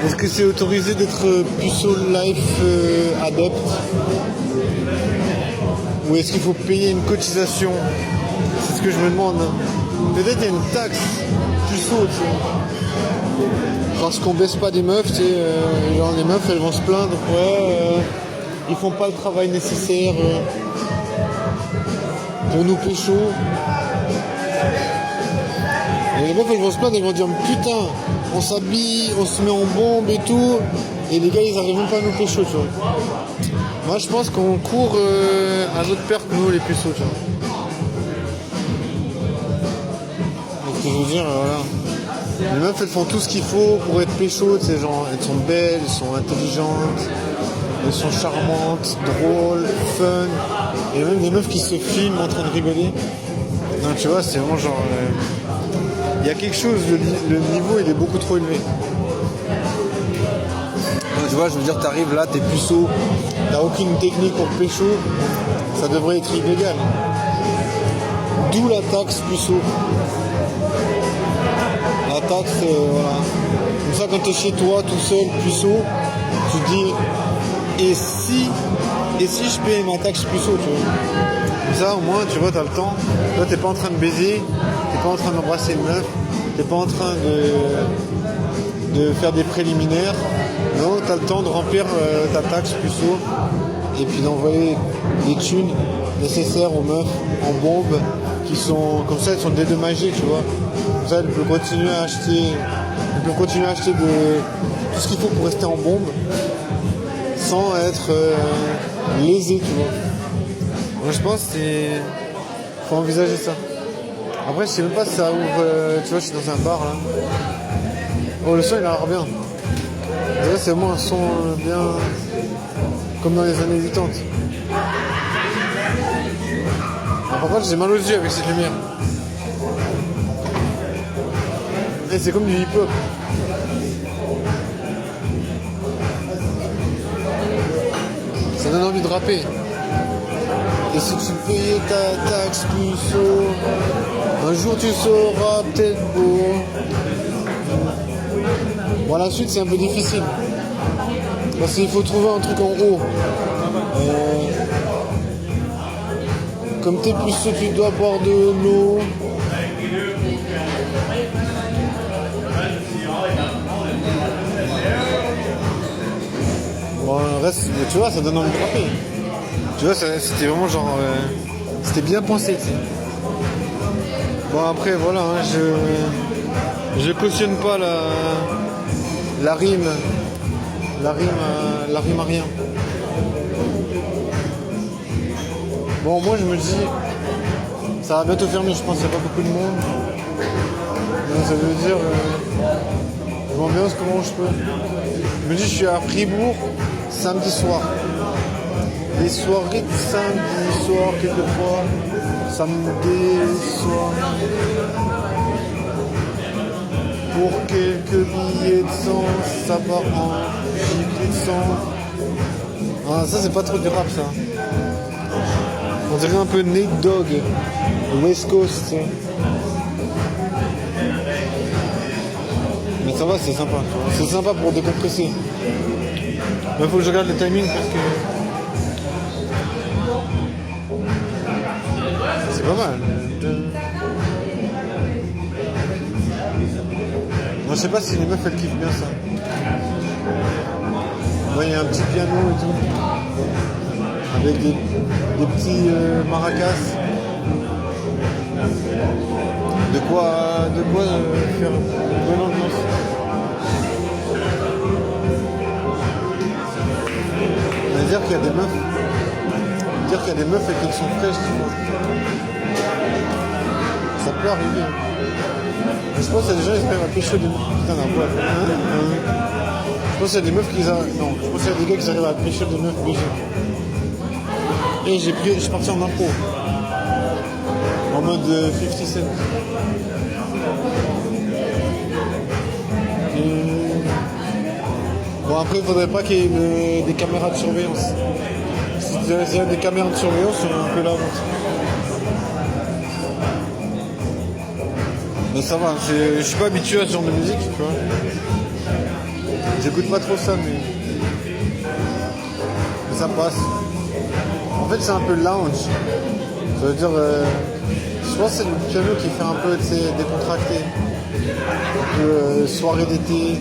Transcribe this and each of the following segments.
Est-ce que c'est autorisé d'être puceau life adepte? Ou est-ce qu'il faut payer une cotisation? C'est ce que je me demande. Peut-être il y a une taxe puceau, tu vois. Parce qu'on baisse pas des meufs, tu sais, genre les meufs elles vont se plaindre, ils font pas le travail nécessaire pour nous pécho. Et les meufs elles vont se plaindre, elles vont dire putain, on s'habille, on se met en bombe et tout, et les gars ils arrivent même pas à nous pécho, tu vois. Moi je pense qu'on court à notre perte, nous les puceaux, tu vois. Donc ce que je veux dire, voilà. Les meufs elles font tout ce qu'il faut pour être pécho, tu sais, genre elles sont belles, elles sont intelligentes, elles sont charmantes, drôles, fun. Et même des meufs qui se filment en train de rigoler. Non, tu vois, c'est vraiment genre... Il y a quelque chose, le niveau il est beaucoup trop élevé. Donc, tu vois, je veux dire, t'arrives là, t'es puceau, t'as aucune technique pour pécho, ça devrait être illégal. D'où la taxe puceau. La taxe, voilà. Comme ça, quand t'es chez toi, tout seul, puceau, tu te dis, et si je paye ma taxe puceau, tu vois. Comme ça, au moins, tu vois, t'as le temps. Toi, t'es pas en train de baiser, t'es pas en train d'embrasser une meuf, t'es pas en train de faire des préliminaires. Non, t'as le temps de remplir ta taxe puceau et puis d'envoyer les thunes nécessaires aux meufs en bombe qui sont, comme ça, elles sont dédommagées, tu vois. Comme ça, elles peuvent continuer à acheter, tout ce qu'il faut pour rester en bombe sans être lésées, tu vois. Moi, je pense qu'il faut envisager ça. Après, je sais même pas si ça ouvre. Tu vois, je suis dans un bar là. Oh, le son il a l'air bien. Déjà, c'est vraiment un son bien. Comme dans les années 80. Alors, par contre, j'ai mal aux yeux avec cette lumière. Et c'est comme du hip-hop. Ça donne envie de rapper. Et si tu payais ta taxe puceau, un jour tu seras peut-être beau. Bon, la suite c'est un peu difficile. Parce qu'il faut trouver un truc en haut. Comme t'es puceau, tu dois boire de l'eau. Bon, le reste, tu vois, ça donne envie de rapper. Tu vois, c'était vraiment genre... c'était bien pensé, tu sais. Bon, après, voilà, hein, je cautionne pas la rime. La rime à rien. Bon, moi, je me dis... Ça va bientôt fermer, je pense qu'il n'y a pas beaucoup de monde. Donc, ça veut dire... je m'ambiance comment je peux. Je me dis, je suis à Fribourg, samedi soir. Les soirées de samedi soir, quelquefois, samedi soir. Pour quelques billets de sang, ça part en gilet de sang. Ah, ça, c'est pas trop du rap, ça. On dirait un peu Nate Dogg, West Coast, tu sais. Mais ça va, c'est sympa. C'est sympa pour décompresser. Mais faut que je regarde le timing parce que... C'est pas mal. Moi, je sais pas si les meufs elles kiffent bien ça. Moi, il y a un petit piano et tout. Avec des petits maracas. De quoi faire une bonne ambiance. On va dire qu'il y a des meufs. Dire qu'il y a des meufs et qu'elles sont fraîches, tu vois. Ça peut arriver. Mais je pense qu'il y a des gens qui arrivent à pécho des meufs. Putain, d'un poil. Je pense qu'il y a des meufs qui arrivent. Non, je pense qu'il y a des gars qui arrivent à pécho des meufs BG. Et je suis parti en impro. En mode 50 Cent. Bon, après, il faudrait pas qu'il y ait des caméras de surveillance. S'il y a des caméras de surveillance, on peut la honte. Mais ça va, je suis pas habitué à ce genre de musique, tu vois. J'écoute pas trop ça, mais ça passe. En fait, c'est un peu lounge. Ça veut dire, soit c'est le piano qui fait un peu décontracté, un peu soirée d'été.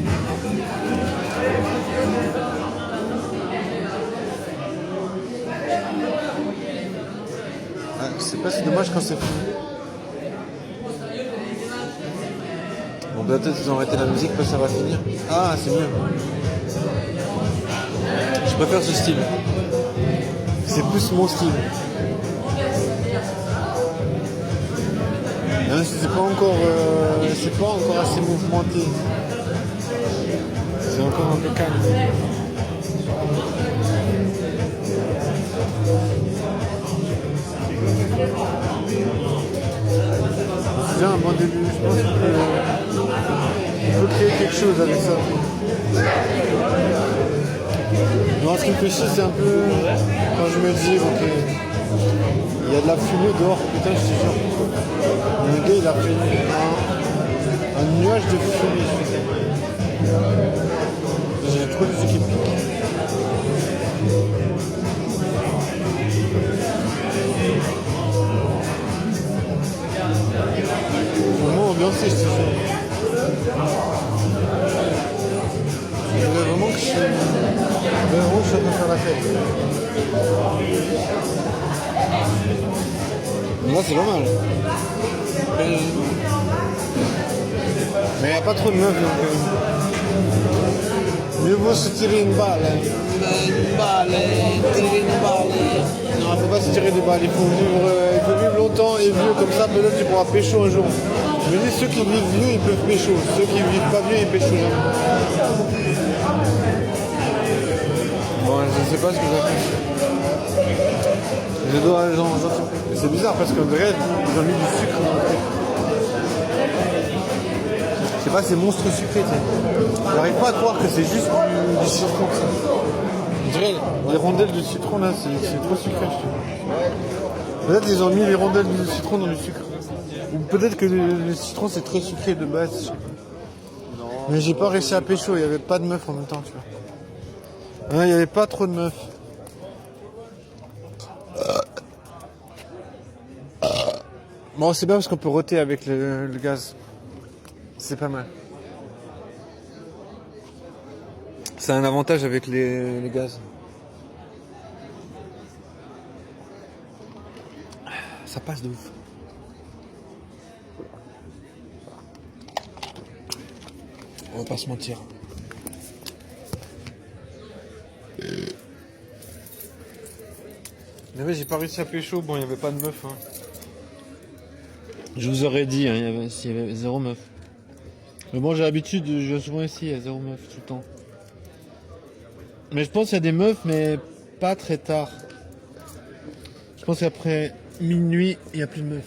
Ah, je sais pas, c'est dommage quand c'est fini. Bon, peut-être qu'ils ont arrêté la musique parce que ça va finir. Ah, c'est mieux. Je préfère ce style. C'est plus mon style. Hein, c'est pas encore assez mouvementé. C'est encore un peu calme. C'est bien un bon début. Je pense qu'on peut créer quelque chose avec ça. Non, ce qui me fait chier, c'est un peu quand je me dis, ok, il y a de la fumée dehors, putain, je te jure. Il y a un gars, il a fait un nuage de fumée. J'ai trop de trucs qui me piquent. Vraiment ambiancé, je te jure. Je voudrais vraiment que je suis en train de faire la fête. Là, c'est pas mal. Mais il n'y a pas trop de meufs donc. Mieux vaut se tirer une balle. Hein. Une balle. Non, il ne faut pas se tirer des balles. Il faut vivre longtemps et vieux comme ça. Peut-être tu pourras pécho un jour. Je me dis, ceux qui vivent vieux, ils peuvent pécho. Ceux qui vivent pas vieux, ils pécho jamais. Bon, je ne sais pas ce que ça fait. C'est bizarre parce qu'en vrai, ils ont mis du sucre dans le truc. Je sais pas, c'est monstre sucré, tu sais. J'arrive pas à croire que c'est juste du citron, ça. On dirait les rondelles de citron, là, c'est trop sucré, je trouve. Peut-être qu'ils ont mis les rondelles de citron dans du sucre. Ou peut-être que le citron, c'est très sucré de base. Mais j'ai pas réussi à pécho, il y avait pas de meufs en même temps, tu vois. Il n'y avait pas trop de meufs. Bon, c'est bien parce qu'on peut roter avec le gaz. C'est pas mal. C'est un avantage avec les gaz. Ça passe de ouf. On va pas se mentir. Mais ouais, j'ai pas réussi à pécho. Bon, il n'y avait pas de meuf. Hein. Je vous aurais dit, hein, il y avait zéro meuf. Mais bon, j'ai l'habitude, je viens souvent ici, il y a zéro meuf tout le temps. Mais je pense qu'il y a des meufs, mais pas très tard. Je pense qu'après minuit, il n'y a plus de meufs.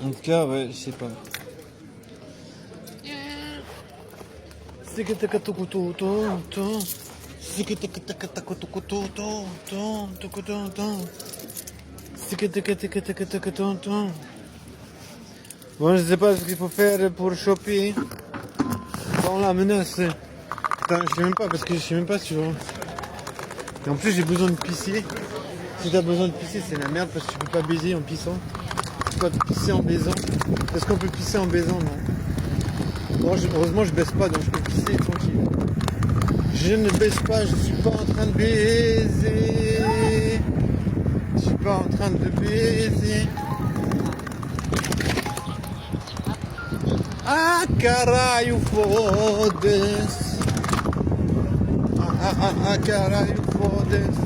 En tout cas, ouais, je sais pas. Bon, je sais pas ce qu'il faut faire pour choper. Bon, la menace. Putain, je sais même pas parce que je sais même pas si je vois. Et en plus, j'ai besoin de pisser. Si t'as besoin de pisser, c'est la merde parce que tu peux pas baiser en pissant. Tu peux pas pisser en baisant. Est-ce qu'on peut pisser en baisant? Non. Bon, heureusement, je baisse pas donc je peux pisser tranquille. Je ne baisse pas, je suis pas en train de baiser. Je suis pas en train de baiser. Ah, caralho, foda-se. Ah, caralho, foda-se.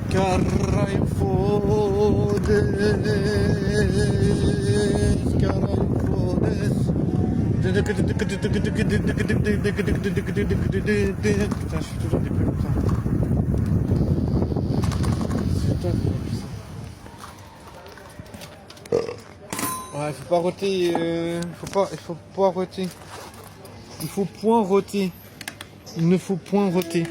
Caralho, foda-se. Caralho, foda-se. Putain, je suis toujours des peu comme ça. Ouais, il faut pas roter, il faut pas roter. Il faut point roter. Il ne faut point roter.